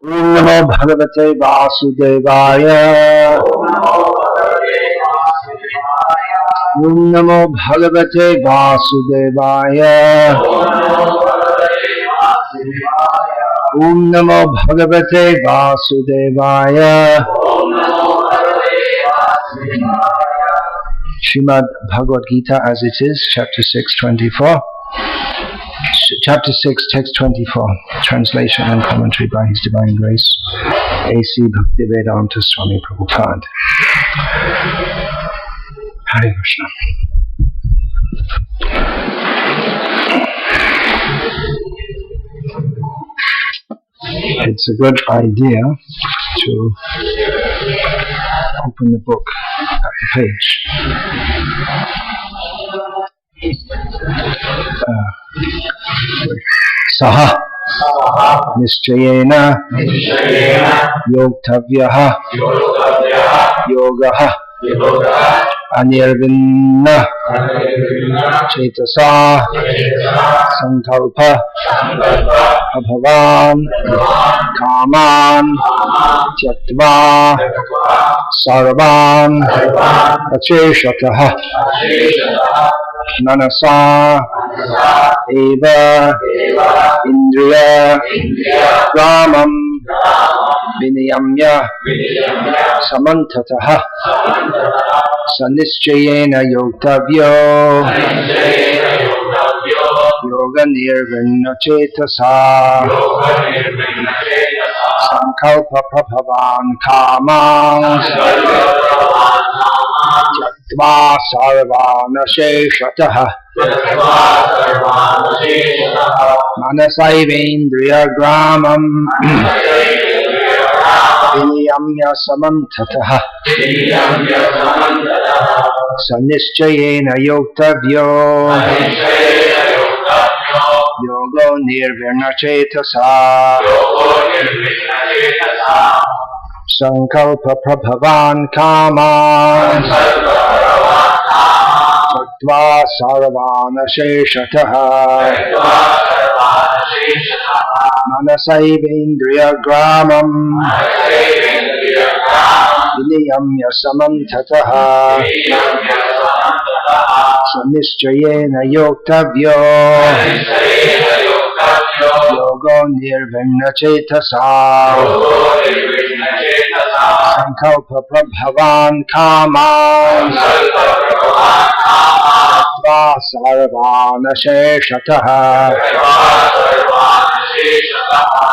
Om Namo Bhagavate Vasudevaya. Om Namo Bhagavate Vasudevaya. Om Namo Bhagavate Vasudevaya. Srimad Bhagavad Gita as it is, chapter 6, 24. Chapter 6, text 24. Translation and commentary by His Divine Grace, A.C. Bhakti Vikasa Swami Prabhupada. Hare Krishna. It's a good idea to open the book at the page. Saha Nischayena Yoktavyaha Yogaha Anirvinna Chetasa Sankalpa Abhavan Kaman Tyaktva Sarvan Acheshataha Manasa Eva Indriya Ramam Vinayamya Samantataha Sanischayena Yoktavyo Yoga Nirvinna Chetasa Sankalpa Prabhavan Kaman Tyaktva Sarvana Sheshataha Manasaivendriya Gramam Vinayamya Samantataha Sanischayena Yoktavyo Yogo Nirvinna Chetasa Sankalpa Prabhavan Kaman Tyaktva Sarvana Sheshataha Manasaivendriya Gramam Vinayamya Samantataha Sanischayena Yoktavyo Yogo Nirvinna Chetasa Sankalpa Prabhavan Kaman Tyaktva Sarvana Sheshataha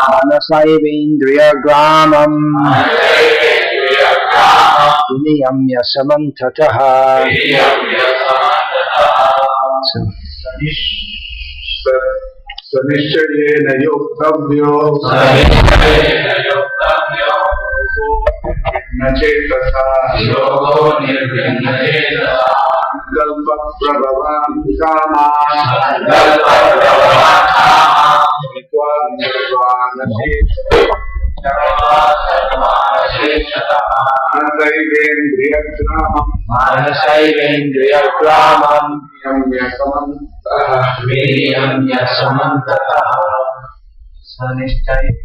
Manasaivendriya Gramam Vinayamya Samantataha. Sanishchayena Yoktavyo Nachetasa Yogo Nirvinna Chetasa Sankalpa Prabhavan Kaman Tyaktva Sarvana Sheshataha Manasaivendriya Gramam Vinayamya Samantataha Sanischayena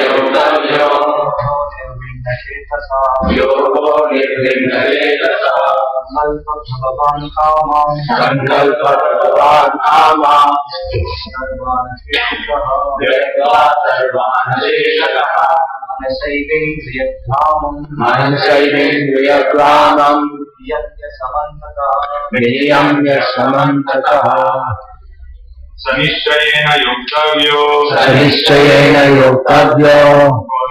Yoktavyo Yogo Nirvinna Chetasa Sankalpa Prabhavan Kaman Tyaktva Sarvana Sheshataha Manasaivendriya Gramam Vinayamya Samantataha Sanishchayena Yoktavyo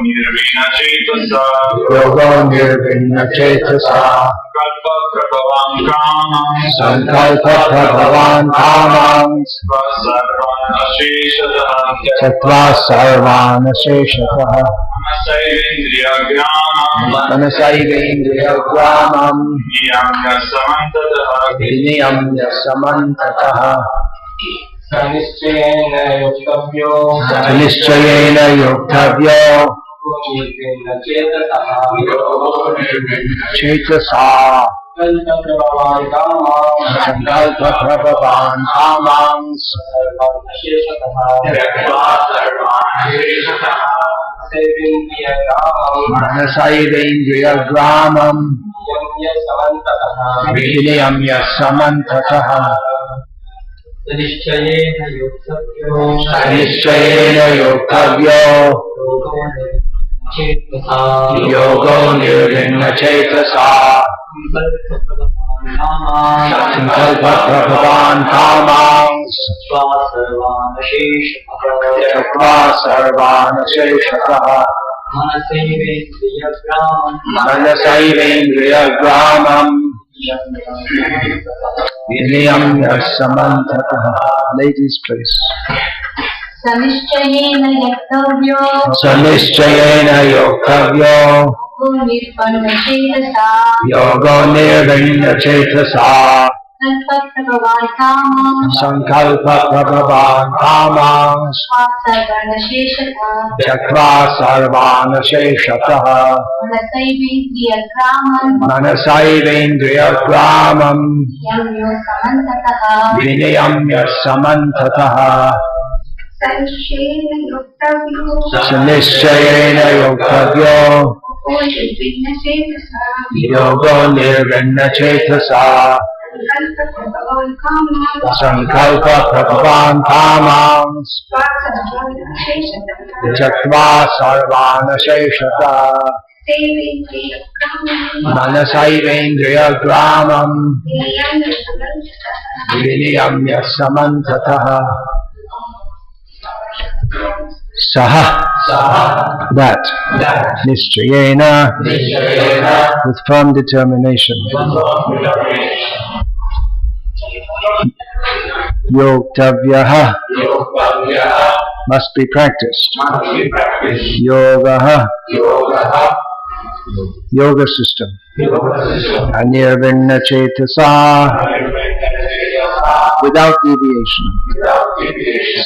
Nirvinna Chetasa Yogo Nirvinna Chetasa Sankalpa Prabhavan Kaman Tyaktva Sarvana Sheshataha Manasaivendriya Gramam Vinayamya Samantataha Sanischayena Yoktavyo Chetasa Sankalpa Prabhavan Kamams Manasairendriya Gramam Vinayamya Samantataha Nishchayena Yoktavyo Yogo Nirvinna Chetasa Sankalpa Prabhavan Kamams Tatva Sarvana Sheshataha Manasairendriya Gramam Vinayamya Samantataha. Ladies, please. Sanishchayena yaktavyo Yogo Nirvinna Chetasa Sankalpa Prabhavan Kamams Tatva Sarvana Sheshataha Manasairendriya Gramam Vinayamya Samantataha Sanishchayena Yoktavyo Yogo Nirvinna Chetasa Sankalpa Prabhavan Kamams Tatva Sarvana Sheshataha Manasairendriya Gramam Vinayamya Samantataha. Saha, that, Nishchayena, with firm determination. Yoktavyaha, must be practiced. Yogaha, yoga system. Anirvinna Chetasa, without deviation.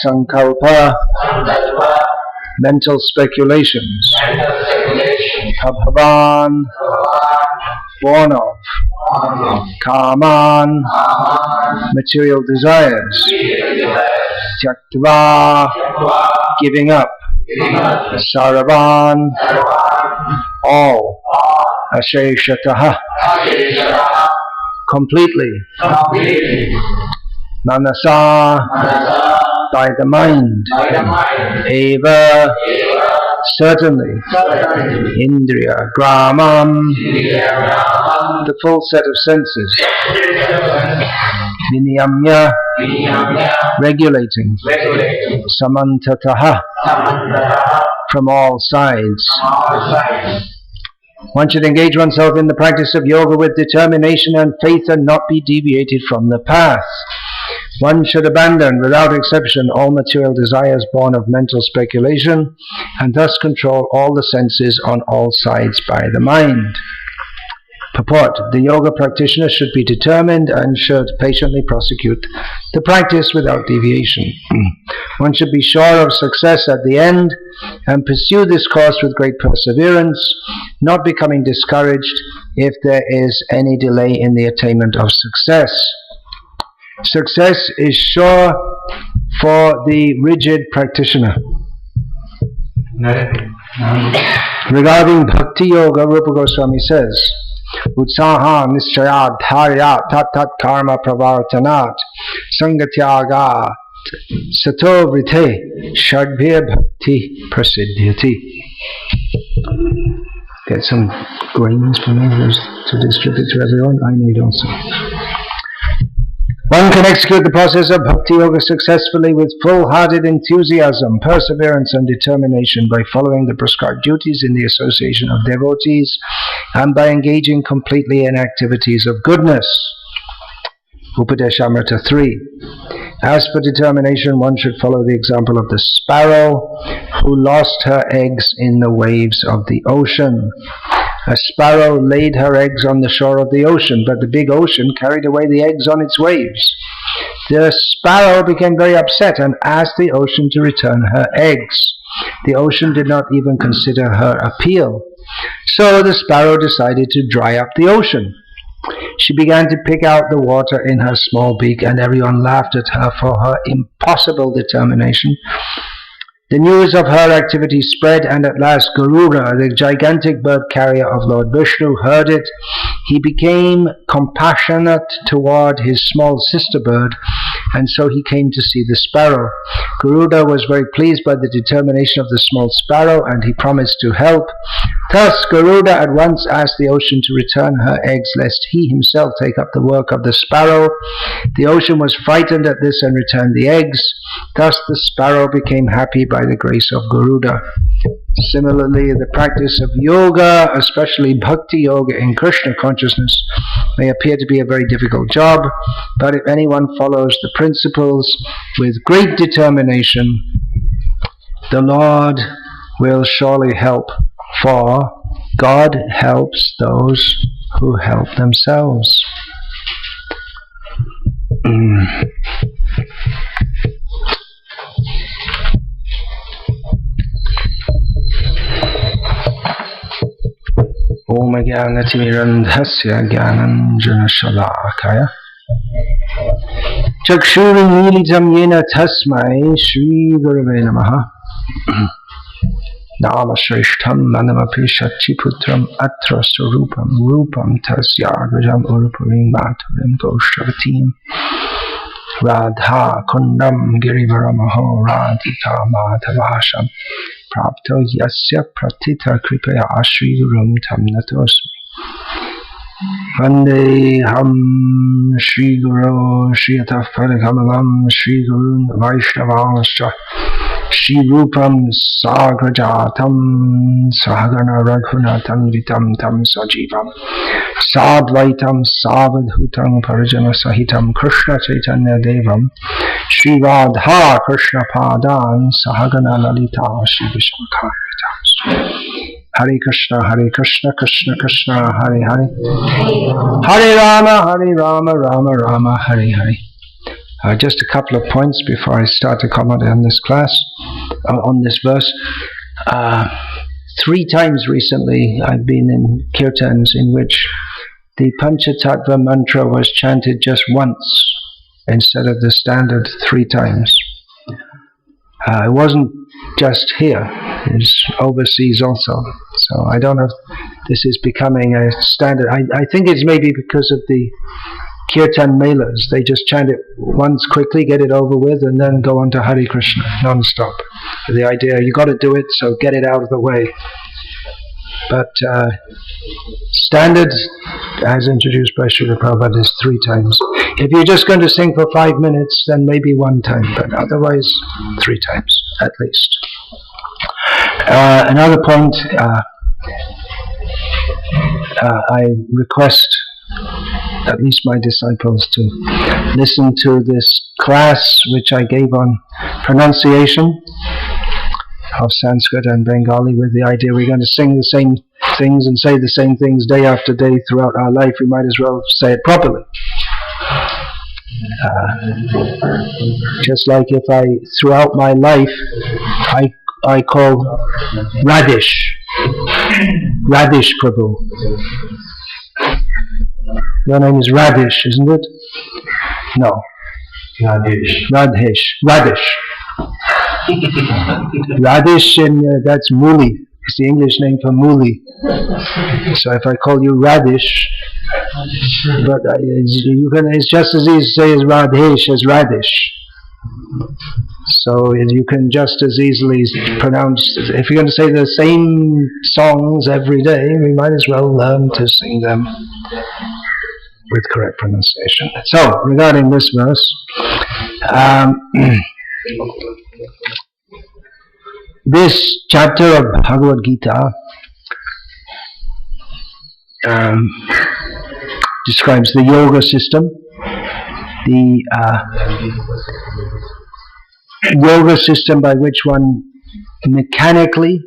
Sankalpa, mental speculations. Prabhavan, born of. Kaman, material desires. Tyaktva, giving up. Saravan, all. Asheshataha, completely. Manasa, by the mind. Eva, certainly. Indriya Gramam, the full set of senses. Vinayamya, regulating. Samantataha, from all sides. One should engage oneself in the practice of yoga with determination and faith and not be deviated from the path. One should abandon, without exception, all material desires born of mental speculation and thus control all the senses on all sides by the mind. Purport: the yoga practitioner should be determined and should patiently prosecute the practice without deviation. One should be sure of success at the end and pursue this course with great perseverance, not becoming discouraged if there is any delay in the attainment of success. Success is sure for the rigid practitioner. Regarding Bhakti Yoga, Rupa Goswami says, Utsaha Nischayat Dharya Tat Tat Karma Pravartanat Sangatyagat Sato Vrite Shadbhya Bhakti Prasiddhyati. Get some grains for me to distribute to everyone. I need also. One can execute the process of Bhakti Yoga successfully with full-hearted enthusiasm, perseverance and determination by following the prescribed duties in the association of devotees and by engaging completely in activities of goodness. Upadeshamrita 3. As for determination, one should follow the example of the sparrow who lost her eggs in the waves of the ocean. A sparrow laid her eggs on the shore of the ocean, but the big ocean carried away the eggs on its waves. The sparrow became very upset and asked the ocean to return her eggs. The ocean did not even consider her appeal. So the sparrow decided to dry up the ocean. She began to pick out the water in her small beak, and everyone laughed at her for her impossible determination. The news of her activity spread, and at last Garuda, the gigantic bird carrier of Lord Vishnu, heard it. He became compassionate toward his small sister bird, and so he came to see the sparrow. Garuda was very pleased by the determination of the small sparrow, and he promised to help. Thus Garuda at once asked the ocean to return her eggs, lest he himself take up the work of the sparrow. The ocean was frightened at this and returned the eggs. Thus the sparrow became happy by the grace of Garuda. Similarly, the practice of yoga, especially bhakti yoga in Krishna consciousness, may appear to be a very difficult job, but if anyone follows the principles with great determination, the Lord will surely help, for God helps those who help themselves. Om Jnanatimirandhasya Jnananjanashalakaya Chakshurunmilitam Yena Tasmai Shri Gurave Namaha Nama Shrishtam Manamapi Shachiputram Atra Sarupam Rupam Tasya Gajam Urupurim Bhaturim Goshtravatim Radha Kundam Girivaramaho Radhika Madhavasham Prapto Yasya Pratita Kripaya Ashri Gurum Tam Natosmi Vande Ham Shri Guru Shri Atafadakamalam Shri Gurun Vaishnavascha Shri Rupam Sagrajatam Sahagana Raghunatam Vitam Tam Sajivam Sadvaitam Savadhutam Parajana Sahitam Krishna Chaitanya Devam Shri Radha Krishna Padan Sahagana Lalita Shri Vishwakam Hare Krishna Krishna Krishna Hare Hare Hare Rama Rama Rama Hare Hare. Just a couple of points before I start to comment on this class, on this verse. 3 times recently I've been in kirtans in which the Panchatattva mantra was chanted just once instead of the standard 3 times. It wasn't just here, it's overseas also. So I don't know if this is becoming a standard. I think it's maybe because of the kirtan melas. They just chant it once quickly, get it over with, and then go on to Hare Krishna non-stop. The idea, you got to do it, so get it out of the way. But standard, as introduced by Srila Prabhupada, is 3 times. If you're just going to sing for 5 minutes, then maybe 1 time, but otherwise 3 times at least. Another point, I request at least my disciples to listen to this class which I gave on pronunciation of Sanskrit and Bengali, with the idea we're going to sing the same things and say the same things day after day throughout our life. We might as well say it properly. Just like if I, throughout my life, I call Radhish Prabhu. Your name is Radhish, isn't it? No. Radhish. Radhish, and that's Muli. It's the English name for Muli. So if I call you Radhish, but it's just as easy to say as Radhish as Radhish. So you can just as easily pronounce, if you're going to say the same songs every day, we might as well learn to sing them with correct pronunciation. So, regarding this verse, this chapter of Bhagavad Gita describes the yoga system, the yoga system by which one mechanically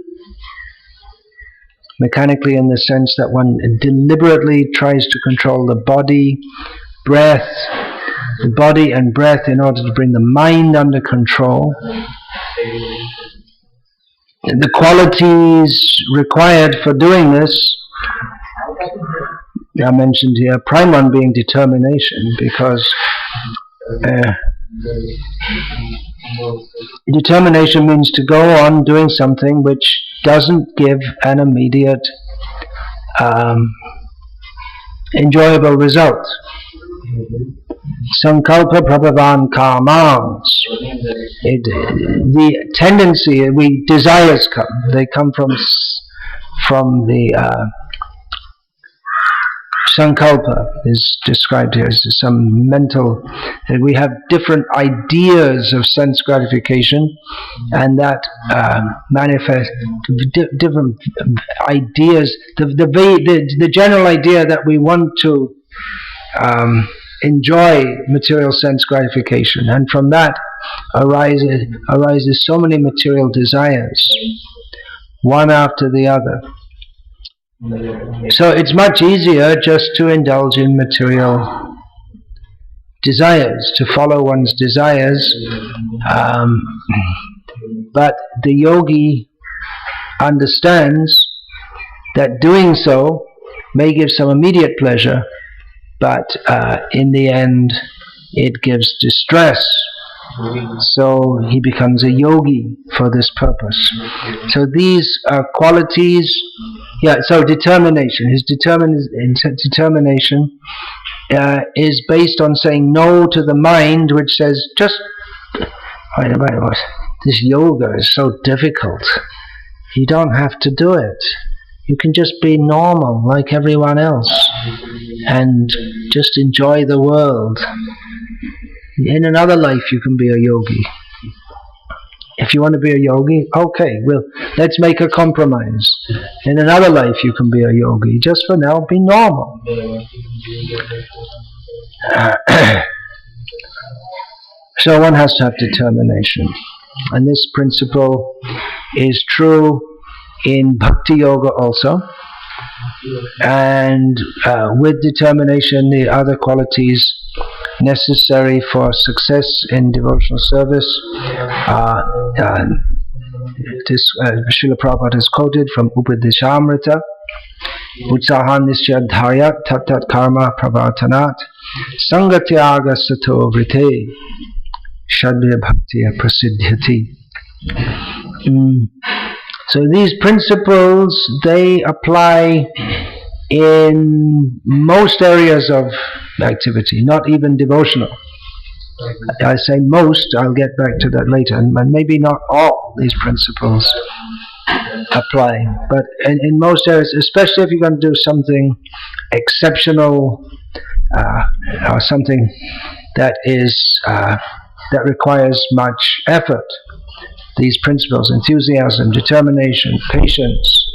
in the sense that one deliberately tries to control the body and breath in order to bring the mind under control. The qualities required for doing this I mentioned here, prime one being determination, because determination means to go on doing something which doesn't give an immediate enjoyable result. Sankalpa prabhavan kamams. The tendency, desires come. They come from the sankalpa is described here as some mental. We have different ideas of sense gratification, and that manifest different ideas. The general idea that we want to enjoy material sense gratification, and from that arises so many material desires, one after the other. So it's much easier just to indulge in material desires, to follow one's desires, but the yogi understands that doing so may give some immediate pleasure, but in the end it gives distress. So he becomes a yogi for this purpose. So these qualities, so determination. His determination is based on saying no to the mind which says, just wait, this yoga is so difficult. You don't have to do it. You can just be normal like everyone else and just enjoy the world. In another life you can be a yogi. If you want to be a yogi, okay, well, let's make a compromise. In another life you can be a yogi. Just for now, be normal. So one has to have determination. And this principle is true in Bhakti Yoga also. And with determination, the other qualities necessary for success in devotional service, Srila Prabhupada is quoted from Upadeshamrita, Utsahan Nisyadhaya Tat Karma Pravartanat Sangatyaga Sato Vrite Shadya Bhaktiya Prasiddhyati. So these principles, they apply in most areas of activity, not even devotional. I say most, I'll get back to that later, and maybe not all these principles apply, but in most areas, especially if you're going to do something exceptional, or something that requires much effort, these principles, enthusiasm, determination, patience,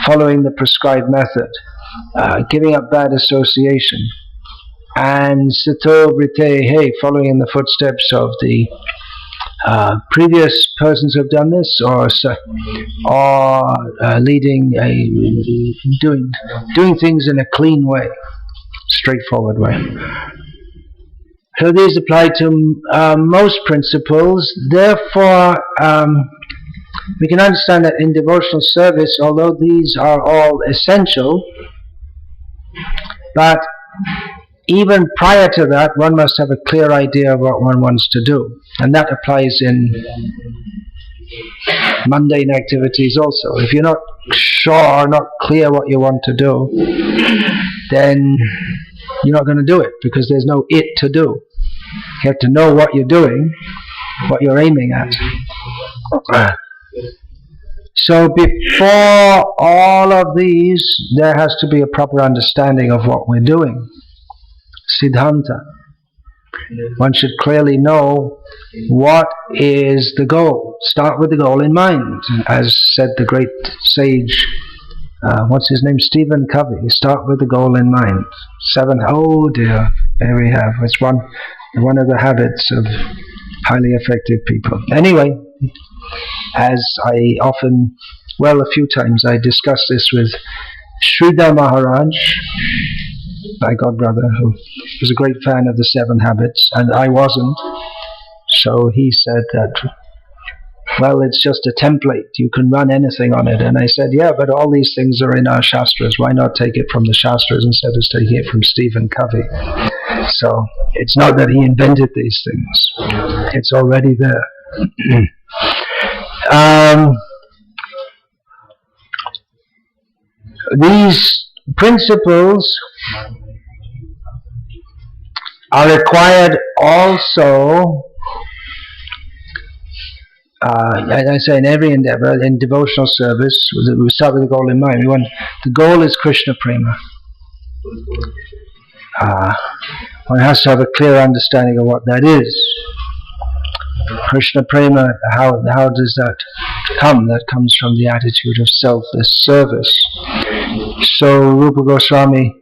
following the prescribed method, giving up bad association, and sato vrite, following in the footsteps of the previous persons who have done this, or leading doing things in a clean way, straightforward way. So these apply to most principles. Therefore, we can understand that in devotional service, although these are all essential, but even prior to that, one must have a clear idea of what one wants to do. And that applies in mundane activities also. If you're not sure, not clear what you want to do, then you're not going to do it, because there's no it to do. You have to know what you're doing, what you're aiming at. So before all of these, there has to be a proper understanding of what we're doing. Siddhanta. One should clearly know what is the goal. Start with the goal in mind. As said the great sage, what's his name? Stephen Covey. Start with the goal in mind. Oh dear, there we have. It's one of the habits of highly effective people. Anyway, as I often, a few times I discussed this with Sridhar Maharaj, my godbrother, who was a great fan of the 7 habits, and I wasn't. So he said that well, it's just a template. You can run anything on it. And I said, yeah, but all these things are in our Shastras. Why not take it from the Shastras instead of taking it from Stephen Covey? So it's not that he invented these things. It's already there. These principles are required also, as I say, in every endeavor, in devotional service. We start with the goal in mind. The goal is Krishna Prema. One has to have a clear understanding of what that is. Krishna Prema, how does that come? That comes from the attitude of selfless service. So Rupa Goswami,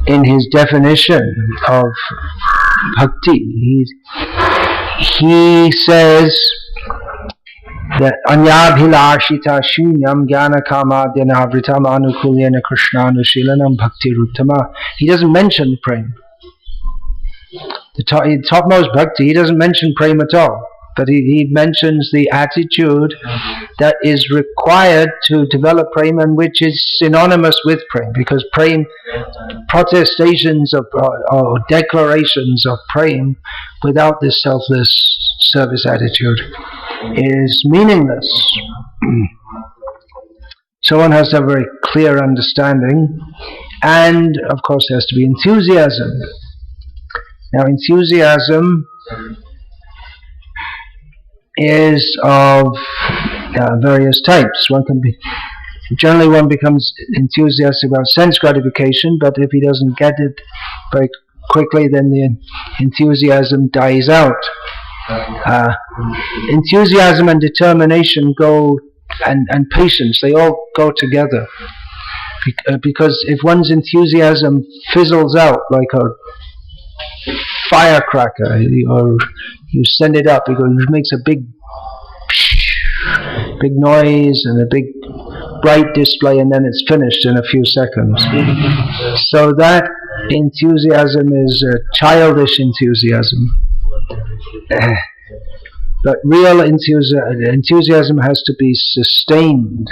in his definition of bhakti, he says that anyabhilashita shunyam jnana kamadyanavritam anukulyana krishnanushilanam bhakti ruttama. He doesn't mention prema. The topmost bhakti, he doesn't mention prema at all. But he mentions the attitude that is required to develop prema, and which is synonymous with prema, because prema, protestations of or declarations of prema without this selfless service attitude is meaningless. So one has to have a very clear understanding, and of course there has to be enthusiasm. Now enthusiasm is of various types. Generally one becomes enthusiastic about sense gratification, but if he doesn't get it very quickly, then the enthusiasm dies out. Enthusiasm and determination and patience, they all go together. Because if one's enthusiasm fizzles out like a firecracker, or you send it up, it makes a big noise and a big bright display, and then it's finished in a few seconds. So that enthusiasm is a childish enthusiasm. But real enthusiasm has to be sustained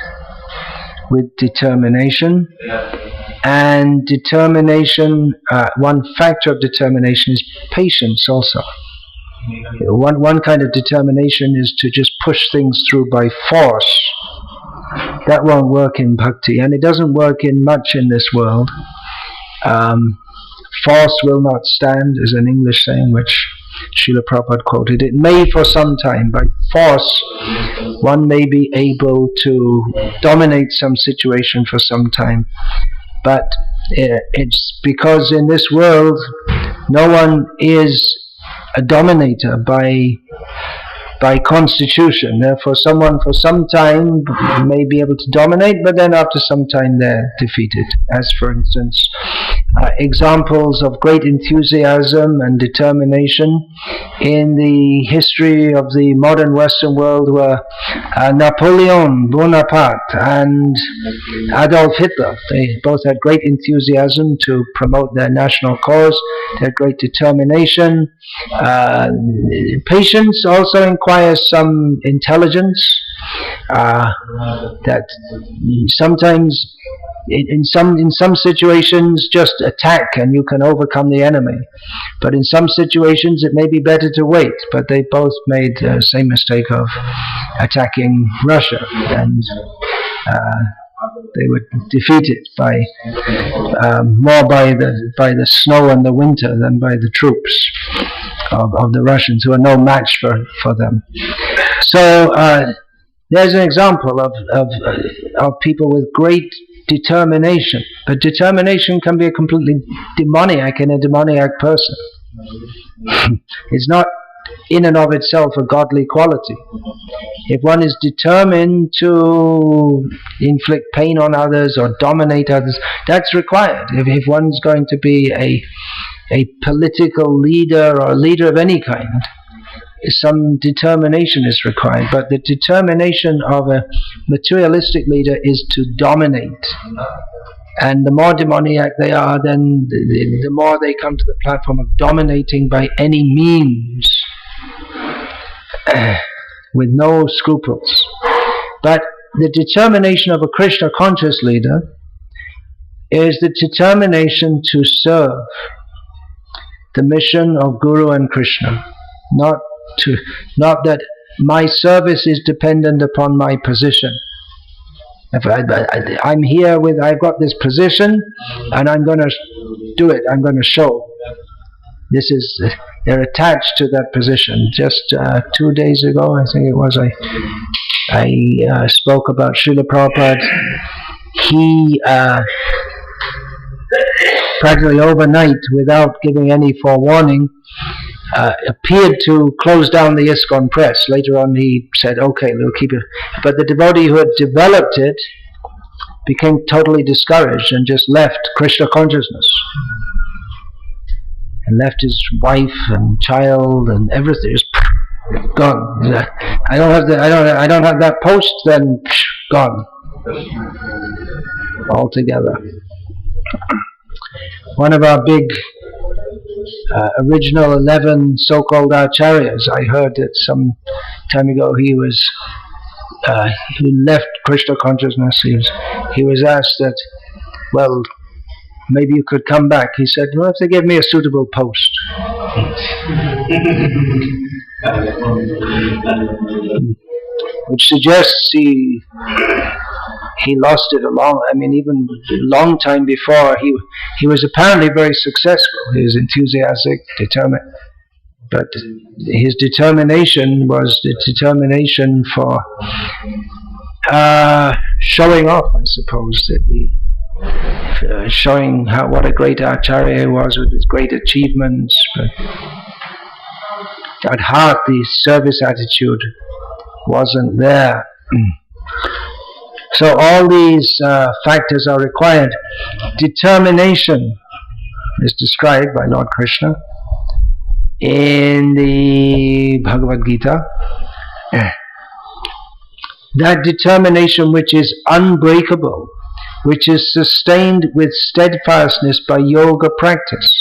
with determination. And determination, one factor of determination is patience also. One kind of determination is to just push things through by force. That won't work in bhakti, and it doesn't work in much in this world. Force will not stand is an English saying which Srila Prabhupada quoted. It may for some time. By force, one may be able to dominate some situation for some time. But it's because in this world no one is a dominator by constitution. Therefore someone for some time may be able to dominate, but then after some time they're defeated. As for instance, examples of great enthusiasm and determination in the history of the modern Western world were Napoleon Bonaparte and Adolf Hitler. They both had great enthusiasm to promote their national cause. They had great determination. Patience also requires some intelligence. That sometimes in some situations just attack and you can overcome the enemy, but in some situations it may be better to wait. But they both made the same mistake of attacking Russia, and they were defeated by more by the snow and the winter than by the troops of the Russians, who are no match for them. So there's an example of people with great determination, but determination can be a completely demoniac in a demoniac person. It's not in and of itself a godly quality. If one is determined to inflict pain on others or dominate others, that's required. If one's going to be a political leader or a leader of any kind, some determination is required. But the determination of a materialistic leader is to dominate. And the more demoniac they are, then the more they come to the platform of dominating by any means. with no scruples. But the determination of a Krishna conscious leader is the determination to serve the mission of Guru and Krishna. Not that my service is dependent upon my position. If I'm here I've got this position and I'm going to do it, I'm going to show. They're attached to that position. Just 2 days ago, I think it was, I spoke about Srila Prabhupada. He practically overnight, without giving any forewarning, appeared to close down the ISKCON press. Later on he said, okay, we'll keep it. But the devotee who had developed it became totally discouraged and just left Krishna consciousness. And left his wife and child and everything. Just gone. I don't have that post, then gone. Altogether. One of our big original 11 so-called acharyas, I heard that some time ago he left Krishna consciousness. He was asked that, well, maybe you could come back. He said, well, if they give me a suitable post. Which suggests he lost it even long time before. He was apparently very successful. He was enthusiastic, determined. But his determination was the determination for showing off, I suppose, that showing what a great acharya he was with his great achievements. But at heart, the service attitude wasn't there. So all these factors are required. Determination is described by Lord Krishna in the Bhagavad Gita. That determination which is unbreakable, which is sustained with steadfastness by yoga practice,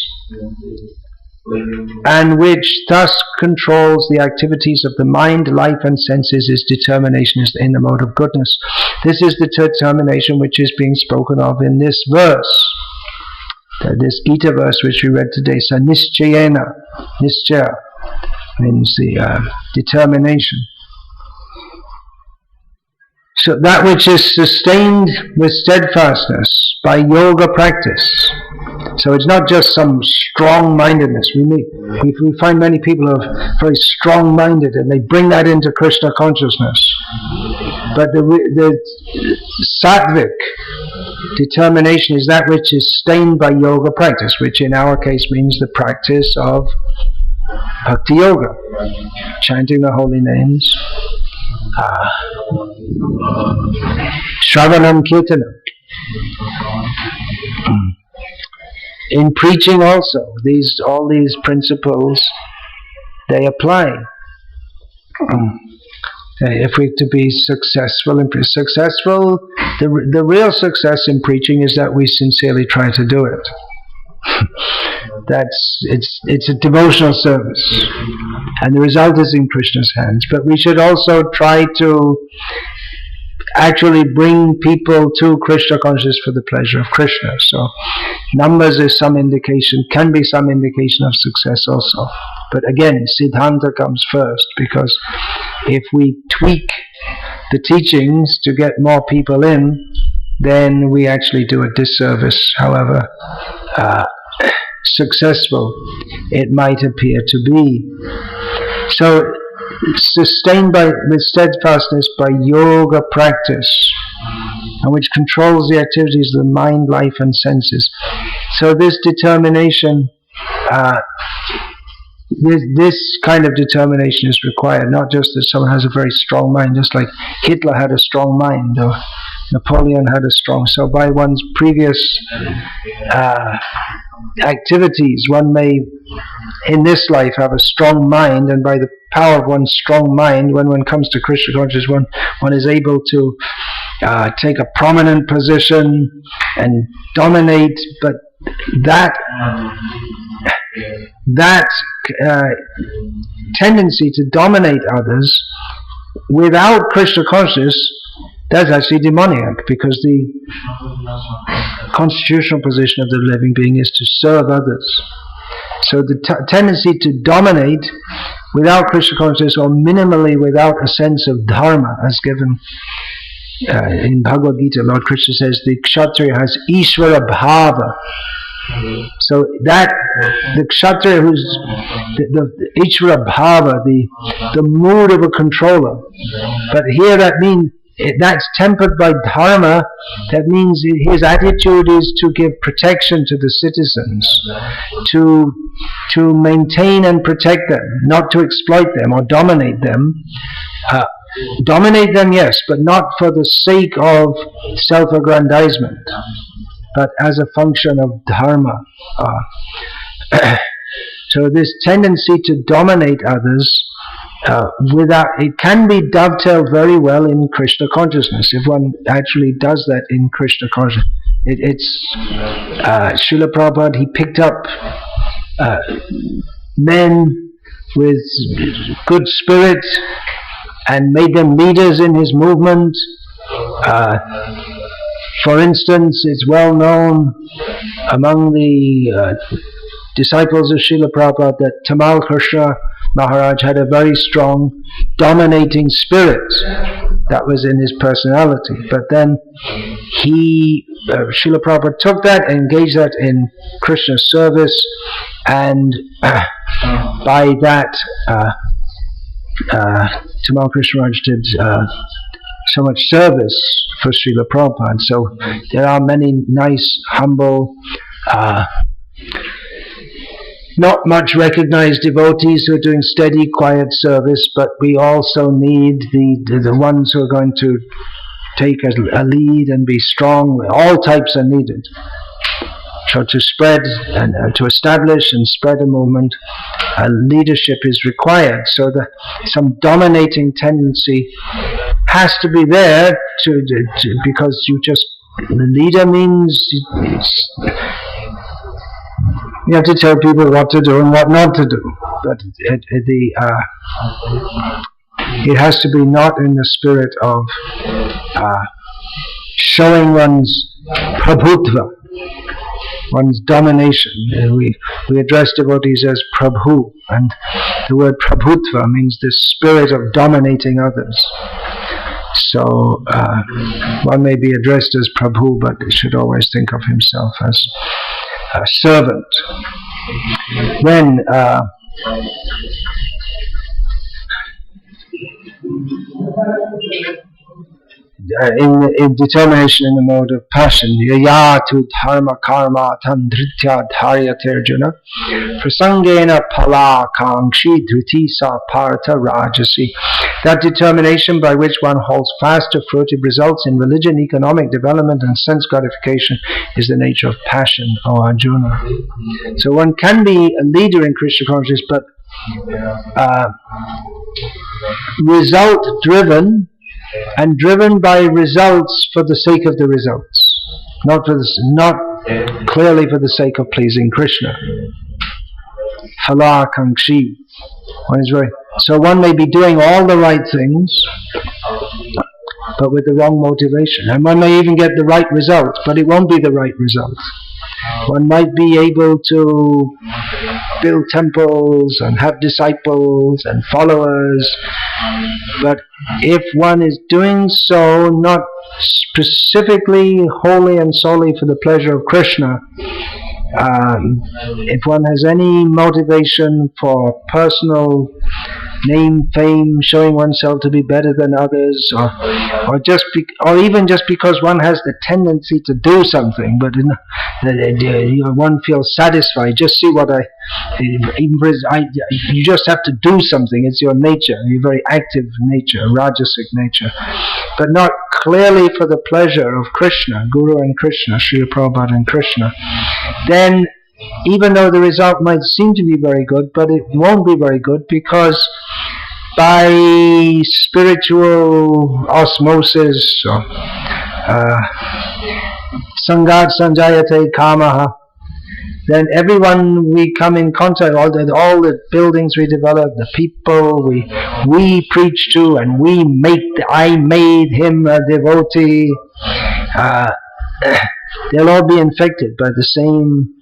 and which thus controls the activities of the mind, life and senses, is determination in the mode of goodness. This is the determination which is being spoken of in this verse, this Gita verse which we read today. So nischayena, nischaya means the determination. So that which is sustained with steadfastness by yoga practice. So it's not just some strong-mindedness. We find many people who are very strong-minded and they bring that into Krishna consciousness. But the sattvic determination is that which is sustained by yoga practice, which in our case means the practice of Bhakti Yoga, chanting the holy names, Shravanam Kirtanam. In preaching also, all these principles, they apply. If we're to be successful, the real success in preaching is that we sincerely try to do it. It's a devotional service, and the result is in Krishna's hands. But we should also try to actually bring people to Krishna consciousness for the pleasure of Krishna. So numbers is can be some indication of success also. But again, Siddhanta comes first, because if we tweak the teachings to get more people in, then we actually do a disservice, however successful it might appear to be. So sustained with steadfastness by yoga practice, and which controls the activities of the mind, life and senses. So this determination, this kind of determination is required, not just that someone has a very strong mind, just like Hitler had a strong mind, or Napoleon had a strong. So by one's previous activities, one may in this life have a strong mind, and by the power of one's strong mind, when one comes to Krishna consciousness, one is able to take a prominent position and dominate. But that tendency to dominate others without Krishna consciousness, that's actually demoniac, because the constitutional position of the living being is to serve others. So the tendency to dominate without Krishna consciousness, or minimally without a sense of dharma, as given in Bhagavad Gita, Lord Krishna says the Kshatriya has Ishvara Bhava. So that the Kshatriya who's the Ishvara Bhava, the mood of a controller. But here that means that's tempered by dharma. That means his attitude is to give protection to the citizens, to maintain and protect them, not to exploit them or dominate them. Dominate them, yes, but not for the sake of self-aggrandizement, but as a function of dharma. So this tendency to dominate others, it can be dovetailed very well in Krishna consciousness, if one actually does that in Krishna consciousness. Srila Prabhupada, he picked up men with good spirit and made them leaders in his movement. For instance, it's well known among the disciples of Srila Prabhupada that Tamal Krishna Maharaj had a very strong dominating spirit that was in his personality. But then Srila Prabhupada took that and engaged that in Krishna's service, and by that Tamal Krishna Maharaj did so much service for Srila Prabhupada. So there are many nice, humble, not much recognized devotees who are doing steady, quiet service, but we also need the ones who are going to take a lead and be strong. All types are needed. So to spread and to establish and spread a movement, leadership is required. So some dominating tendency has to be there because the leader means you have to tell people what to do and what not to do. But it has to be not in the spirit of showing one's prabhutva, one's domination. We address devotees as Prabhu, and the word Prabhutva means the spirit of dominating others. So one may be addressed as Prabhu, but should always think of himself as a servant. When in determination in the mode of passion, yayatu dharma karma tandritya dharyatirjuna prasangena pala kangshi dhriti sa partha rajasi. That determination by which one holds fast to fruitive results in religion, economic development and sense gratification is the nature of passion, O Arjuna. So one can be a leader in Krishna consciousness, but result driven, and driven by results for the sake of the results, not clearly for the sake of pleasing Krishna. Phala Kangshi. So one may be doing all the right things, but with the wrong motivation. And one may even get the right result, but it won't be the right result. One might be able to build temples and have disciples and followers, but if one is doing so not specifically, wholly and solely for the pleasure of Krishna, if one has any motivation for personal name, fame, showing oneself to be better than others, or even just because one has the tendency to do something, but one feels satisfied. Just see what you just have to do something. It's your nature, your very active nature, rajasic nature, but not clearly for the pleasure of Krishna, Guru and Krishna, Srila Prabhupada and Krishna. Then, even though the result might seem to be very good, but it won't be very good, because by spiritual osmosis, sangat sanjayate kamaha, then everyone we come in contact, all the buildings we develop, the people we preach to, and I made him a devotee. They'll all be infected by the same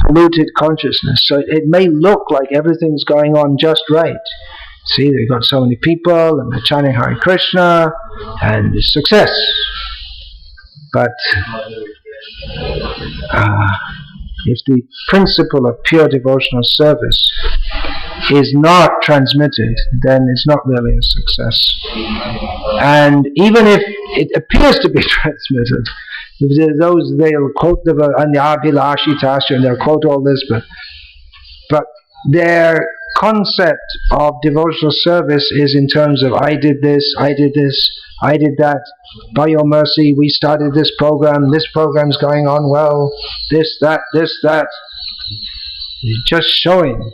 polluted consciousness. So it may look like everything's going on just right. See, they've got so many people, and they're chanting Hare Krishna, and it's success. But if the principle of pure devotional service is not transmitted, then it's not really a success. And even if it appears to be transmitted, they'll quote the Abhilashitasya, and they'll quote all this, but their concept of devotional service is in terms of I did this, I did that, by your mercy we started this program's going on well, this, that. Just showing.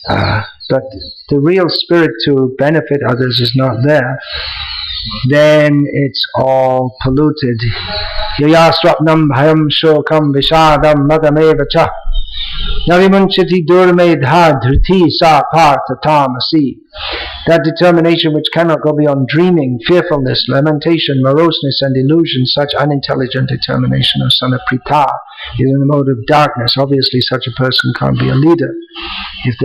But the real spirit to benefit others is not there. Then it's all polluted. Yaya swapnam bhayam shokam vishadam madameva cha navimunchati durmedha dhriti sa partha tamasi. That determination which cannot go beyond dreaming, fearfulness, lamentation, moroseness, and illusion, such unintelligent determination of son of Pritha is in the mode of darkness. Obviously such a person can't be a leader. If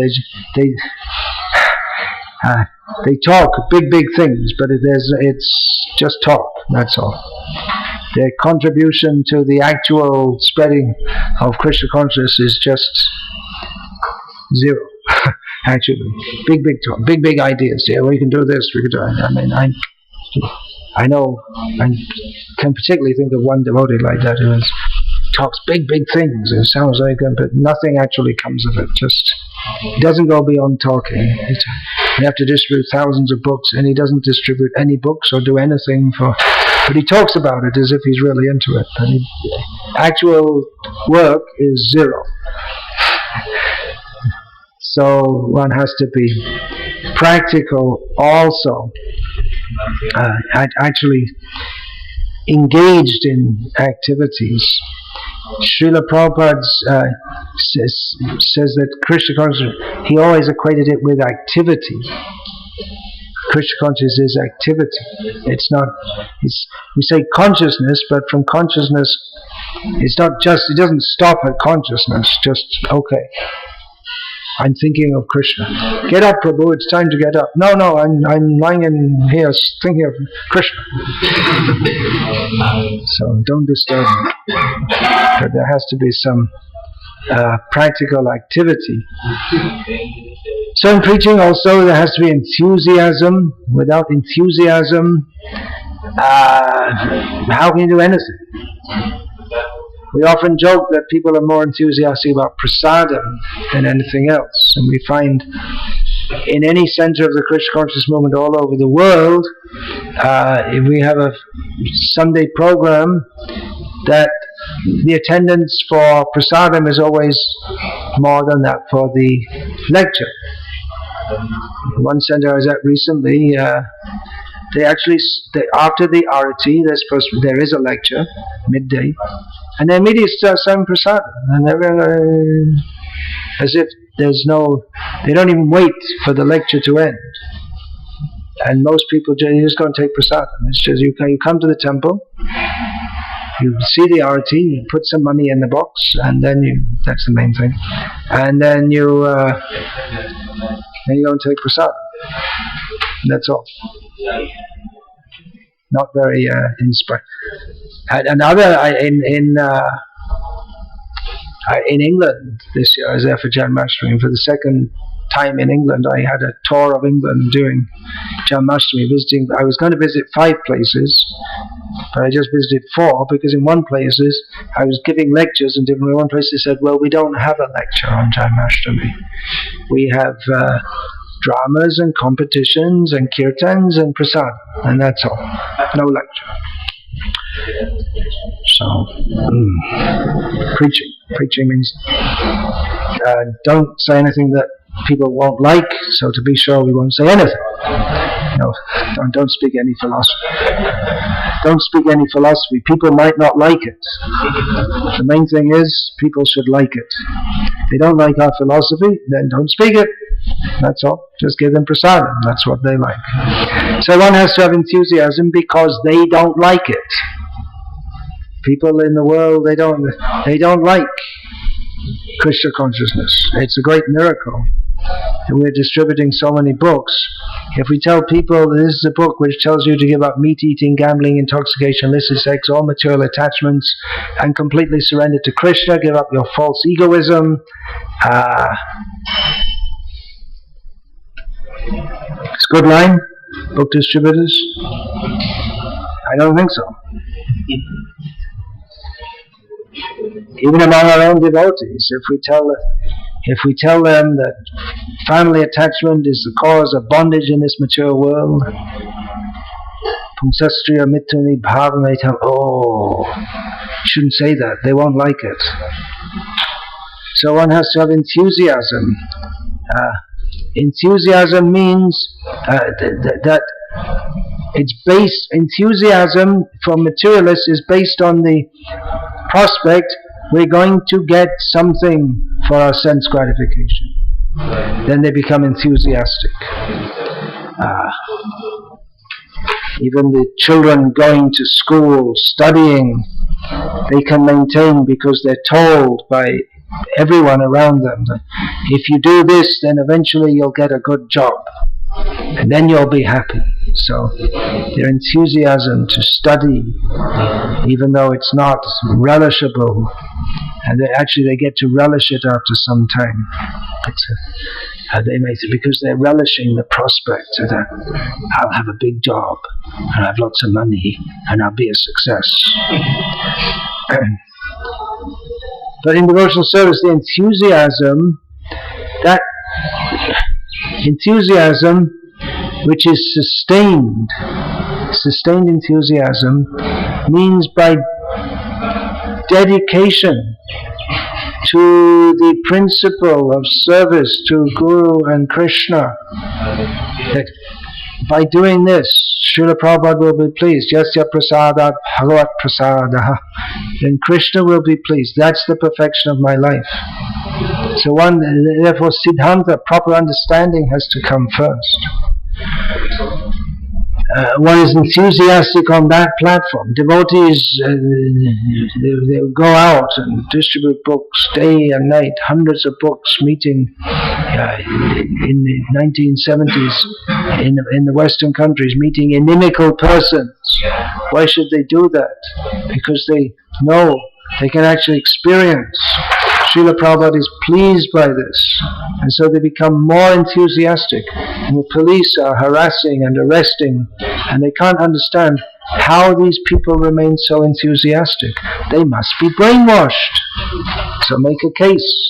they talk big things, but it's just talk, that's all. Their contribution to the actual spreading of Krishna consciousness is just zero. Actually, big talk, big ideas. Yeah, we can do this, we can do that. I mean, I know, I can particularly think of one devotee like that who talks big things. It sounds like good, but nothing actually comes of it. It doesn't go beyond talking. You have to distribute thousands of books, and he doesn't distribute any books or do anything but he talks about it as if he's really into it. And actual work is zero. So one has to be practical also, actually engaged in activities. Srila Prabhupada says that Krishna consciousness, he always equated it with activity. Krishna consciousness is activity. It's not, we say consciousness, but from consciousness, it's not just, it doesn't stop at consciousness, just, okay, I'm thinking of Krishna. Get up, Prabhu, it's time to get up. No, I'm lying in here thinking of Krishna. So don't disturb me. But there has to be some practical activity. So in preaching also there has to be enthusiasm. Without enthusiasm, how can you do anything? We often joke that people are more enthusiastic about prasadam than anything else. And we find in any center of the Krishna consciousness movement all over the world, if we have a Sunday program, that the attendance for prasadam is always more than that for the lecture. One center I was at recently, they actually, after the arati, there is a lecture, midday, and they immediately start serving prasadam, and they're as if there's no, they don't even wait for the lecture to end. And most people just go and take prasadam. It's just you come to the temple, you see the arati, you put some money in the box, and then that's the main thing, and then you go and take prasadam. That's all. Not very inspiring. Another in England this year, I was there for Janmashtami. For the second time in England, I had a tour of England during Janmashtami, visiting. I was going to visit 5 places, but I just visited 4 because in one place I was giving lectures, and in one place they said, "Well, we don't have a lecture on Janmashtami. We have dramas and competitions and kirtans and prasad, and that's all. No lecture." So, preaching means don't say anything that people won't like, so to be sure we won't say anything. don't speak any philosophy. Don't speak any philosophy. People might not like it. The main thing is, people should like it. If they don't like our philosophy, then don't speak it. That's all. Just give them prasadam. That's what they like. So one has to have enthusiasm because they don't like it. People in the world, they don't like Krishna consciousness. It's a great miracle. We're distributing so many books. If we tell people this is a book which tells you to give up meat eating, gambling, intoxication, illicit sex, all material attachments, and completely surrender to Krishna, give up your false egoism, it's a good line, book distributors? I don't think so. Even among our own devotees, if we tell them that family attachment is the cause of bondage in this material world, Pungsastriya mituni bhavametam, shouldn't say that, they won't like it. So one has to have enthusiasm. Enthusiasm means that it's based, enthusiasm for materialists is based on the prospect we're going to get something for our sense gratification. Then they become enthusiastic. Even the children going to school, studying, they can maintain because they're told by everyone around them that if you do this, then eventually you'll get a good job. And then you'll be happy. So their enthusiasm to study, even though it's not relishable, and they get to relish it after some time. They may say, because they're relishing the prospect that I'll have a big job, and I'll have lots of money, and I'll be a success. But in devotional service, the enthusiasm which is sustained enthusiasm, means by dedication to the principle of service to Guru and Krishna. That by doing this, Srila Prabhupada will be pleased. Yasya prasadat bhagavat prasadaha. Then Krishna will be pleased. That's the perfection of my life. So therefore Siddhanta, proper understanding, has to come first. One is enthusiastic on that platform. Devotees, they go out and distribute books day and night, hundreds of books, meeting in the 1970s in the Western countries, meeting inimical persons. Why should they do that? Because they know they can actually experience. Srila Prabhupada is pleased by this, and so they become more enthusiastic. And the police are harassing and arresting, and they can't understand how these people remain so enthusiastic. They must be brainwashed. So make a case,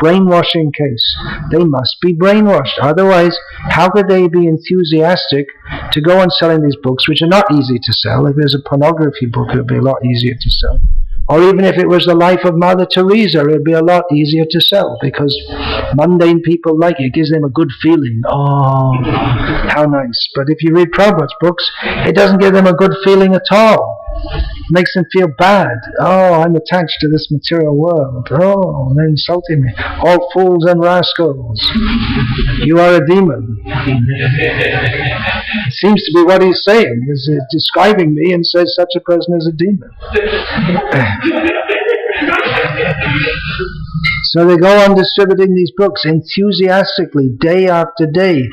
brainwashing case. They must be brainwashed. Otherwise, how could they be enthusiastic to go on selling these books, which are not easy to sell? If it was a pornography book, it would be a lot easier to sell. Or even if it was the life of Mother Teresa, it would be a lot easier to sell, because mundane people like it. It gives them a good feeling. Oh, how nice. But if you read Prabhupada's books, it doesn't give them a good feeling at all. It makes them feel bad. Oh, I'm attached to this material world. Oh, they're insulting me. All fools and rascals. You are a demon. It seems to be what he's saying. He's describing me and says such a person is a demon. So they go on distributing these books enthusiastically day after day,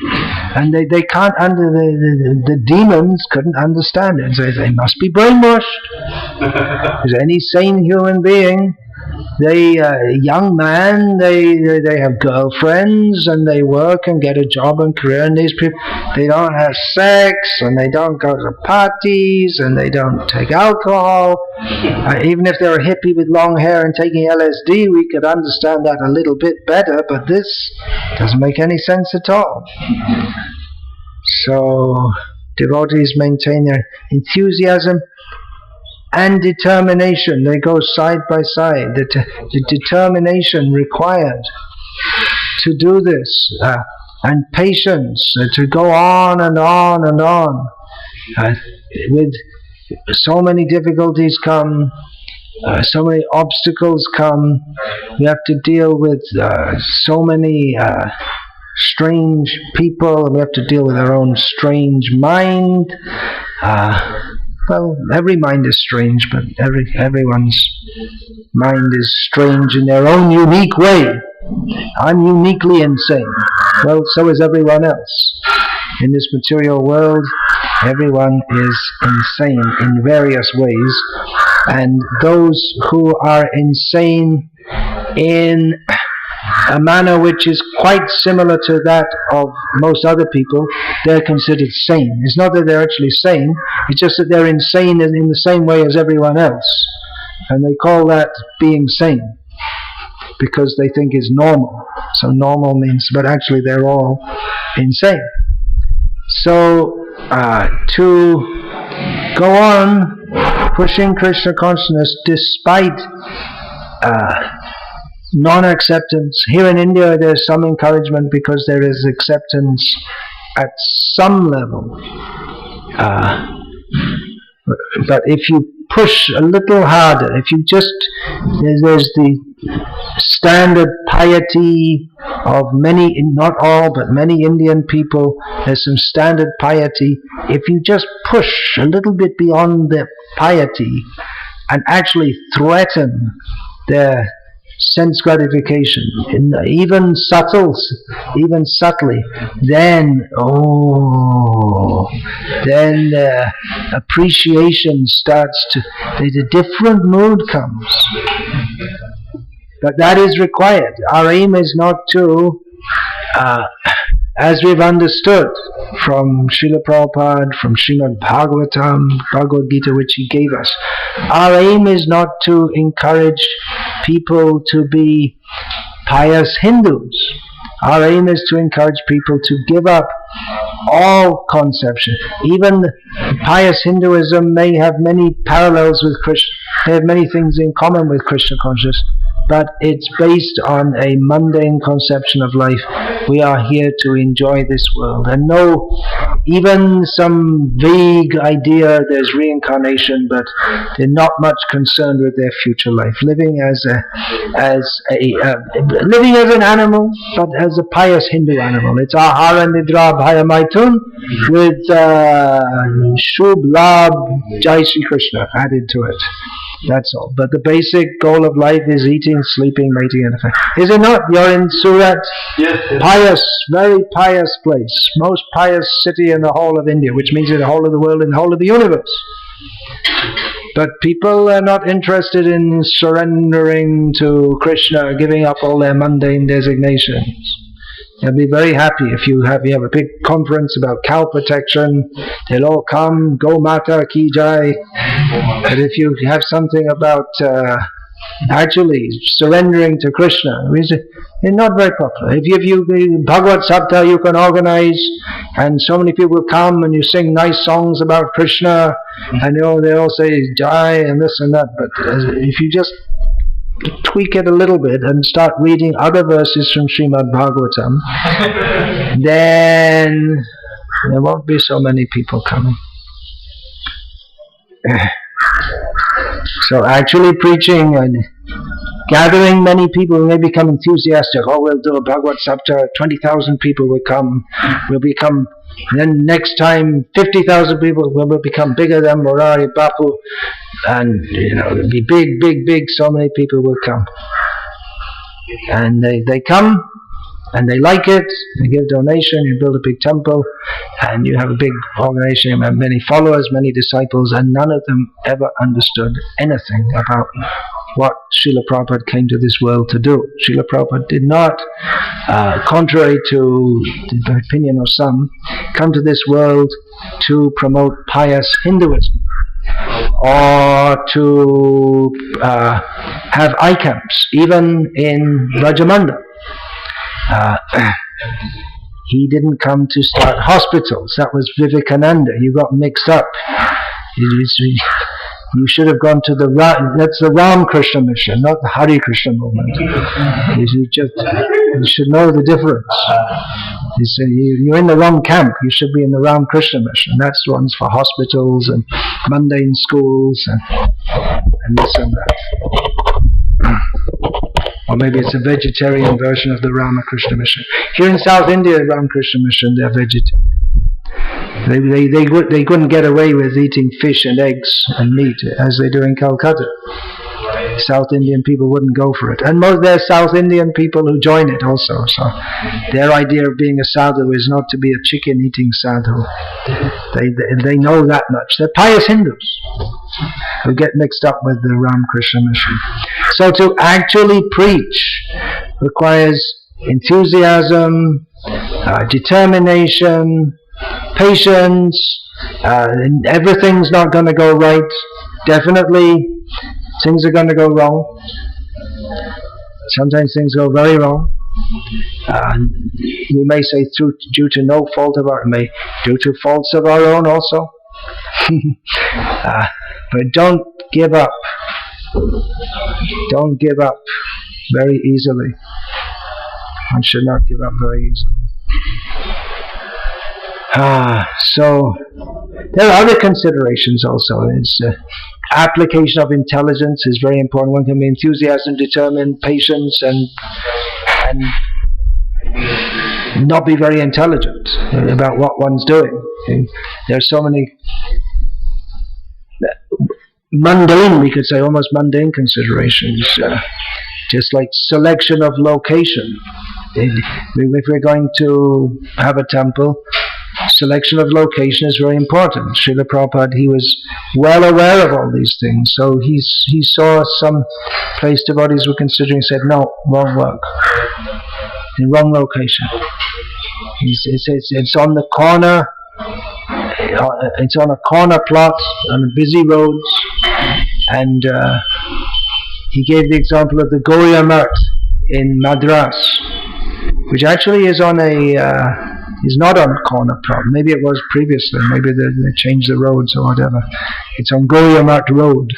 and they can't the demons couldn't understand it. So they must be brainwashed. Because any sane human being, young man, they have girlfriends and they work and get a job and career, and these people, they don't have sex and they don't go to parties and they don't take alcohol. Even if they're a hippie with long hair and taking LSD, we could understand that a little bit better, but this doesn't make any sense at all. So devotees maintain their enthusiasm and determination. They go side by side. The determination required to do this. and patience to go on and on and on. With so many difficulties come, so many obstacles come. We have to deal with so many strange people, and we have to deal with our own strange mind. Well, every mind is strange, but everyone's mind is strange in their own unique way. I'm uniquely insane. Well, so is everyone else. In this material world, everyone is insane in various ways, and those who are insane in a manner which is quite similar to that of most other people, they're considered sane. It's not that they're actually sane, it's just that they're insane in the same way as everyone else. And they call that being sane, because they think it's normal. So normal means, but actually they're all insane. So to go on pushing Krishna consciousness despite non-acceptance. Here in India there's some encouragement because there is acceptance at some level. But if you push a little harder, if you just, there's the standard piety of many, not all, but many Indian people, there's some standard piety. If you just push a little bit beyond the piety and actually threaten their sense gratification, even subtly, then the appreciation starts to, a different mood comes. But that is required. Our aim is not to, as we've understood from Srila Prabhupada, from Srimad Bhagavatam, Bhagavad Gita, which he gave us, our aim is not to encourage people to be pious Hindus. Our aim is to encourage people to give up all conception. Even pious Hinduism may have many parallels with Krishna. They have many things in common with Krishna consciousness, but it's based on a mundane conception of life. We are here to enjoy this world, and no, even some vague idea there's reincarnation, but they're not much concerned with their future life, living as an animal, but as a pious Hindu animal. It's ahara nidra bhaya maithun with shubh labh jai Shri Krishna added to it. That's all. But the basic goal of life is eating, sleeping, mating, and affection. Is it not? You're in Surat? Yes. Pious, very pious place. Most pious city in the whole of India, which means in the whole of the world, in the whole of the universe. But people are not interested in surrendering to Krishna, giving up all their mundane designations. They'll be very happy if you have a big conference about cow protection. They'll all come, Go Mata Ki Jai. But if you have something about actually surrendering to Krishna, they're not very popular. If you Bhagavad Sapta you can organize, and so many people come and you sing nice songs about Krishna, and they all say Jai and this and that. But if you just tweak it a little bit and start reading other verses from Srimad Bhagavatam, then there won't be so many people coming. So actually preaching and gathering many people may become enthusiastic. Oh, we'll do a Bhagavad Sapta, 20,000 people will come. We'll become, and then next time 50,000 people will become bigger than Murari Bapu. And it'll be big, so many people will come. And they come, and they like it, they give donation, you build a big temple, and you have a big organization, you have many followers, many disciples, and none of them ever understood anything about what Srila Prabhupada came to this world to do. Srila Prabhupada did not, contrary to the opinion of some, come to this world to promote pious Hinduism, or to have icons, even in Rajamanda. He didn't come to start hospitals. That was Vivekananda. You got mixed up. You should have gone to that's the Ram Krishna mission, not the Hare Krishna movement. You should know the difference. He said, you're in the wrong camp. You should be in the Ramakrishna mission. That's the ones for hospitals and mundane schools and this and that. Or maybe it's a vegetarian version of the Ramakrishna mission. Here in South India, Ramakrishna mission, they're vegetarian. They couldn't get away with eating fish and eggs and meat as they do in Calcutta. South Indian people wouldn't go for it. And most there are South Indian people who join it also. So their idea of being a sadhu is not to be a chicken-eating sadhu. They know that much. They're pious Hindus who get mixed up with the Ramakrishna mission. So to actually preach requires enthusiasm, determination, patience. Everything's not going to go right. Definitely things are going to go wrong. Sometimes things go very wrong. We may say due to no fault of our own, due to faults of our own also. But don't give up. Don't give up very easily. One should not give up very easily. So there are other considerations also. It's application of intelligence is very important. One can be enthusiastic, determined, patience, and not be very intelligent about what one's doing. There are so many mundane, we could say, almost mundane considerations, just like selection of location. If we're going to have a temple, selection of location is very important. Srila Prabhupada, he was well aware of all these things. So he saw some place devotees were considering, said, no, won't work. In wrong location. It's on the corner. It's on a corner plot on busy roads. And he gave the example of the Gauriya Math in Madras, which actually is on a is not on a corner plot. Maybe it was previously. Maybe they changed the roads or whatever. It's on Gauriya Math Road.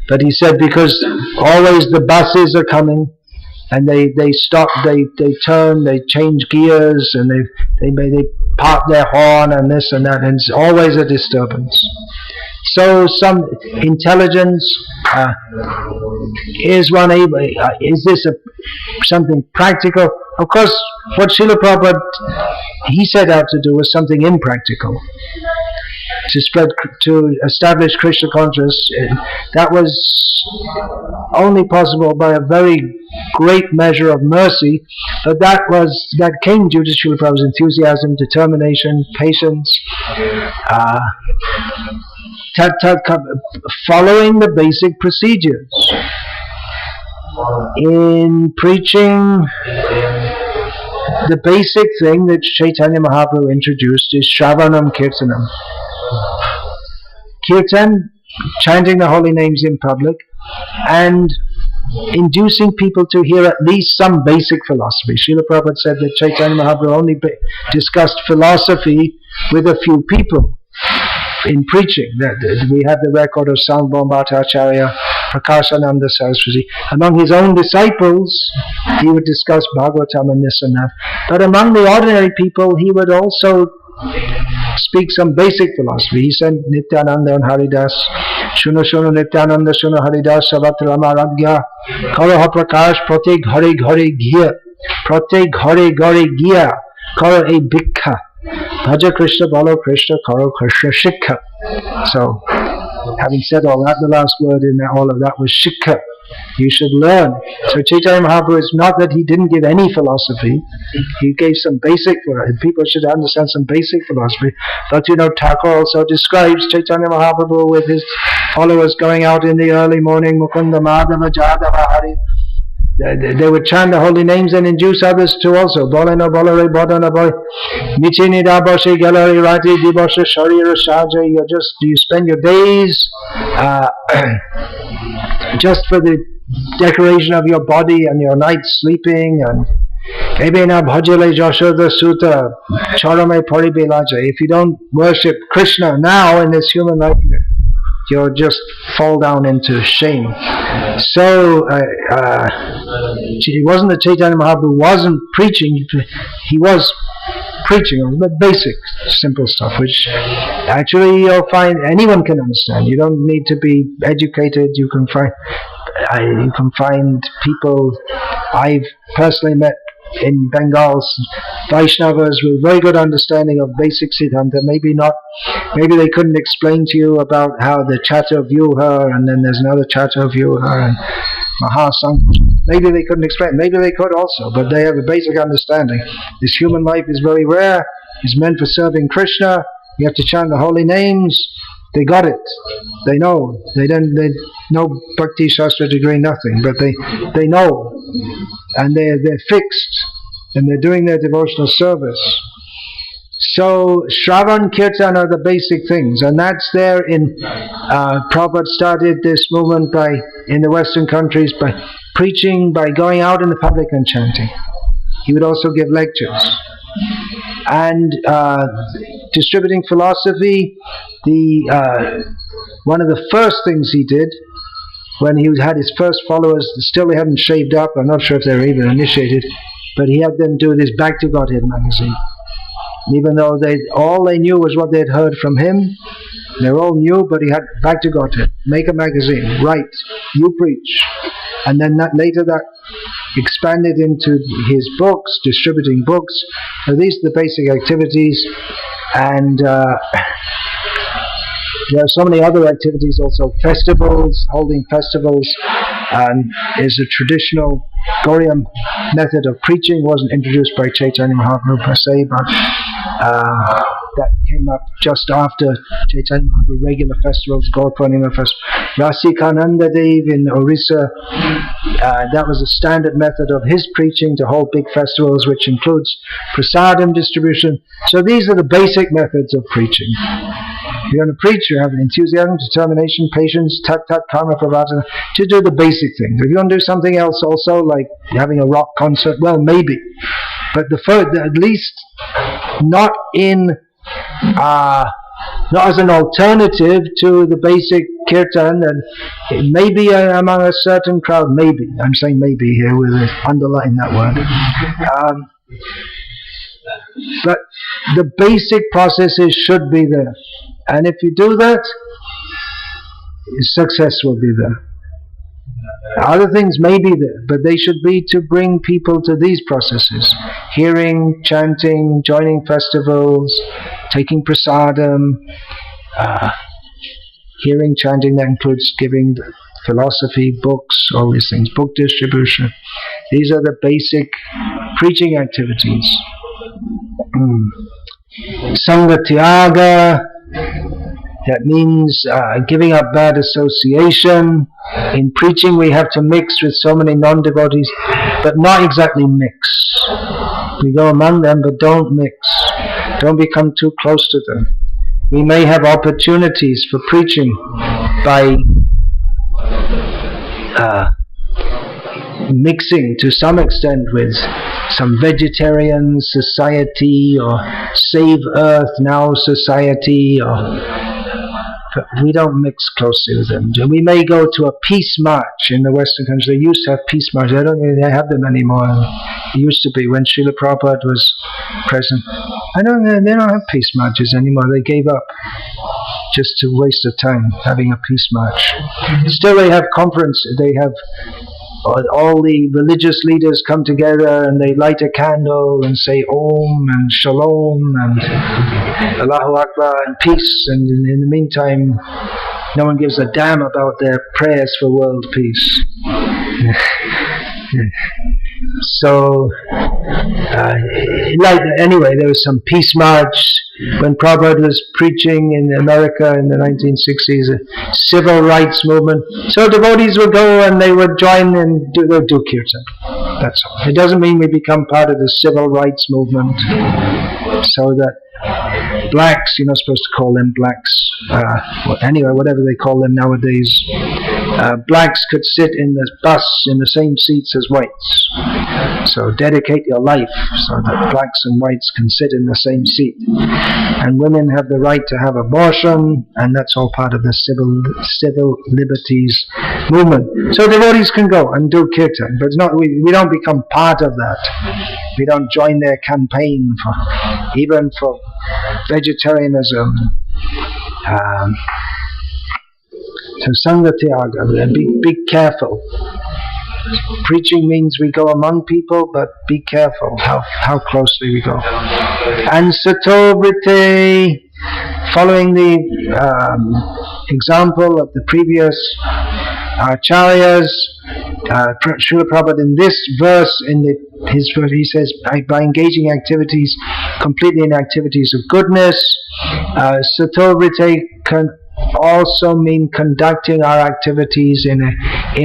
But he said because always the buses are coming and they stop, they turn, they change gears, and they pop their horn and this and that, and it's always a disturbance. So some intelligence, is one able, is this something practical? Of course, what Srila Prabhupada, he set out to do was something impractical. To establish Krishna consciousness, that was only possible by a very great measure of mercy, but that came due to Srila Prabhupada's enthusiasm, determination, patience, following the basic procedures. In preaching, the basic thing that Chaitanya Mahaprabhu introduced is Shravanam Kirtanam. Kirtan, chanting the holy names in public, and inducing people to hear at least some basic philosophy. Srila Prabhupada said that Chaitanya Mahaprabhu only discussed philosophy with a few people in preaching. We have the record of Sangbom Bhattacharya, Prakashananda Saraswati. Among his own disciples, he would discuss Bhagavatam and this and that. But among the ordinary people, he would also speak some basic philosophy. He said, Nityananda and Haridas, Shuna Shuna Nityananda Shuna Haridas Savatra Amaragya Karaha Prakash Pratik Hari Ghari Gya Pratik Hari Ghari Gya Kara E Bhikha Bhaja Krishna Balo Krishna Karo Krishna Shikha. So, having said all that, the last word in all of that was Shikha. You should learn. So Chaitanya Mahaprabhu, is not that he didn't give any philosophy. He gave some basic, people should understand some basic philosophy. But Thakur also describes Chaitanya Mahaprabhu with his followers going out in the early morning, Mukunda Madhava Jadava Hari. They would chant the holy names and induce others to also. Boleno bolare bodana boy. Michini dabashi galari rati dibasha sharira shaja. You spend your days just for the decoration of your body and your nights sleeping, and Ebena bhajale jashoda sutta charame paribilaja. If you don't worship Krishna now in this human life, you'll just fall down into shame. So it wasn't that Chaitanya Mahaprabhu wasn't preaching, he was preaching on the basic, simple stuff, which actually you'll find anyone can understand. You don't need to be educated. You can find people. I've personally met in Bengal Vaishnavas with very good understanding of basic Siddhanta. Maybe they couldn't explain to you about how the Chatur Vyuha, and then there's another Chatur Vyuha, and Mahasangha. Maybe they couldn't explain. Maybe they could also, but they have a basic understanding. This human life is very rare. It's meant for serving Krishna. You have to chant the holy names. They got it. They know. They know Bhakti Shastra degree, nothing, but they know, and they're fixed, and they're doing their devotional service. So Shravan Kirtan are the basic things, and that's there in Prabhupada started this movement in the Western countries by preaching, by going out in the public and chanting. He would also give lectures. And distributing philosophy, one of the first things he did when he had his first followers, still they hadn't shaved up, I'm not sure if they were even initiated, but he had them do this Back to Godhead magazine. Even though all they knew was what they had heard from him, they all knew, but he had Back to Godhead, make a magazine, write, you preach. And then later that expanded into his books, distributing books. So these are the basic activities, and there are so many other activities also. Festivals, holding festivals, is a traditional Gauriya method of preaching. Wasn't introduced by Chaitanya Mahaprabhu per se, but that came up just after Chaitanya Mahaprabhu regular festivals, Gaur Purnima festival. Rasikananda Dev in Orissa, that was a standard method of his preaching, to hold big festivals, which includes prasadam distribution. So these are the basic methods of preaching. If you're going to preach, you have enthusiasm, determination, patience, tat, karma, pravata, to do the basic things. If you want to do something else also, like having a rock concert, well, maybe. But at least not as an alternative to the basic kirtan, and maybe among a certain crowd, maybe. I'm saying maybe here with underline that word. But the basic processes should be there. And if you do that, success will be there. Other things may be there, but they should be to bring people to these processes. Hearing, chanting, joining festivals, taking prasadam, hearing, chanting, that includes giving philosophy, books, all these things, book distribution. These are the basic preaching activities. Sangha Tyaga, that means giving up bad association. In preaching we have to mix with so many non-devotees, but not exactly mix. We go among them, but don't mix. Don't become too close to them. We may have opportunities for preaching by mixing to some extent with some vegetarian society or Save Earth Now society, but we don't mix closely with them. We may go to a peace march in the Western countries. They used to have peace marches. I don't think they have them anymore. It used to be when Srila Prabhupada was present. They don't have peace marches anymore. They gave up just to waste of time having a peace march. Still they have conferences. They have all the religious leaders come together and they light a candle and say Om and Shalom and Allahu Akbar and peace, and in the meantime no one gives a damn about their prayers for world peace. So anyway, there was some peace march when Prabhupada was preaching in America in the 1960s, a civil rights movement. So devotees would go and they would join and do kirtan. That's all. It doesn't mean we become part of the civil rights movement, so that blacks, you're not supposed to call them blacks, anyway, whatever they call them nowadays, blacks could sit in the bus in the same seats as whites. So dedicate your life so that blacks and whites can sit in the same seat. And women have the right to have abortion, and that's all part of the civil liberties movement. So devotees can go and do kirtan, but it's not, we don't become part of that. We don't join their campaign even for vegetarianism. So Sangha Tyaga, be careful. Preaching means we go among people, but be careful how closely we go. And Sato Vritti, following the example of the previous acharyas, Srila Prabhupada in this verse, his verse, he says, by engaging activities, completely in activities of goodness, Sato Vritti can also mean conducting our activities in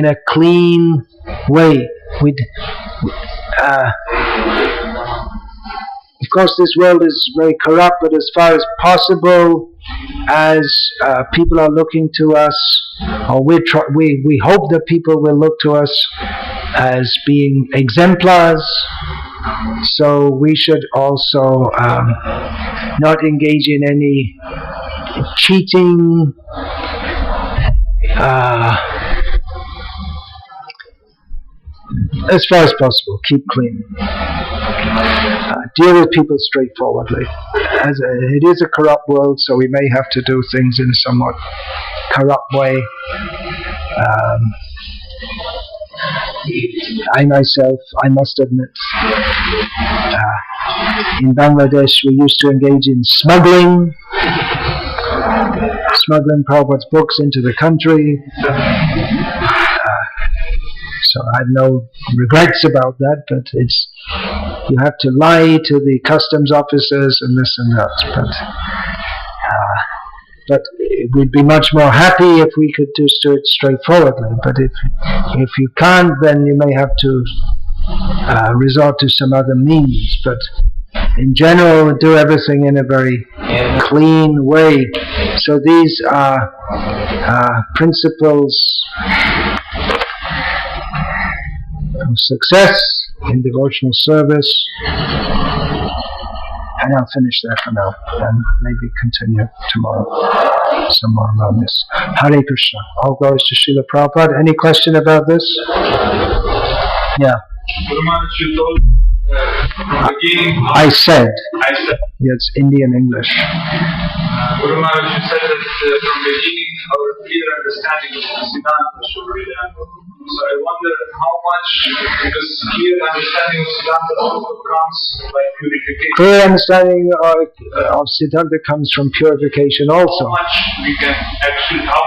a clean way. Of course, this world is very corrupt, but as far as possible, as people are looking to us, or we hope that people will look to us as being exemplars. So we should also not engage in any cheating, as far as possible, keep clean. Deal with people straightforwardly. It is a corrupt world, so we may have to do things in a somewhat corrupt way. I myself, I must admit, in Bangladesh we used to engage in smuggling Prabhupada's books into the country. So I have no regrets about that, but you have to lie to the customs officers and this and that. But we'd be much more happy if we could just do it straightforwardly. But if you can't, then you may have to resort to some other means. But in general, do everything in a very clean way. So these are principles of success in devotional service. And I'll finish there for now, and maybe continue tomorrow some more about this. Hare Krishna. All glories to Srila Prabhupada. Any question about this? Yeah. Guru Maharaj, you told from the beginning. I said. Yeah, it's Indian English. Guru Maharaj, you said that from the beginning our clear understanding of Siddhanta should be there. So I wonder how much, because clear understanding of Siddhanta also comes by purification. Clear understanding of Siddhanta comes from purification also. How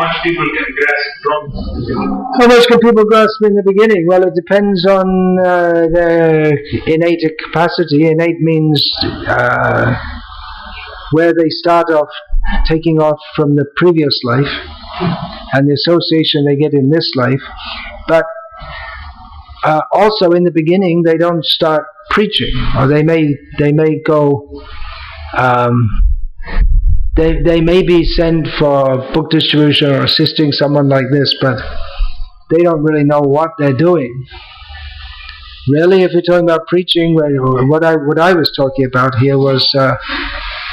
much people can grasp from? How much can people grasp in the beginning? Well, it depends on their innate capacity. Innate means where they start off, taking off from the previous life and the association they get in this life. But also in the beginning they don't start preaching, or they may go, they may be sent for book distribution or assisting someone like this, but they don't really know what they're doing. Really, if you're talking about preaching, what I was talking about here was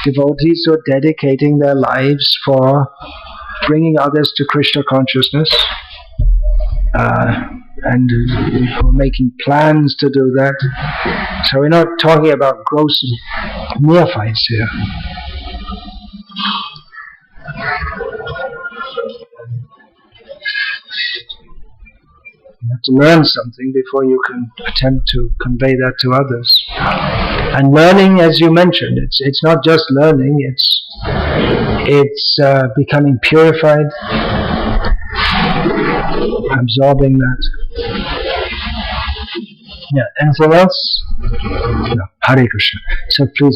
devotees who are dedicating their lives for bringing others to Krishna consciousness, and we're making plans to do that. So we're not talking about gross neophytes here. You have to learn something before you can attempt to convey that to others. And learning, as you mentioned, it's not just learning, it's becoming purified, absorbing that. Yeah, anything else? No. Hare Krishna. So please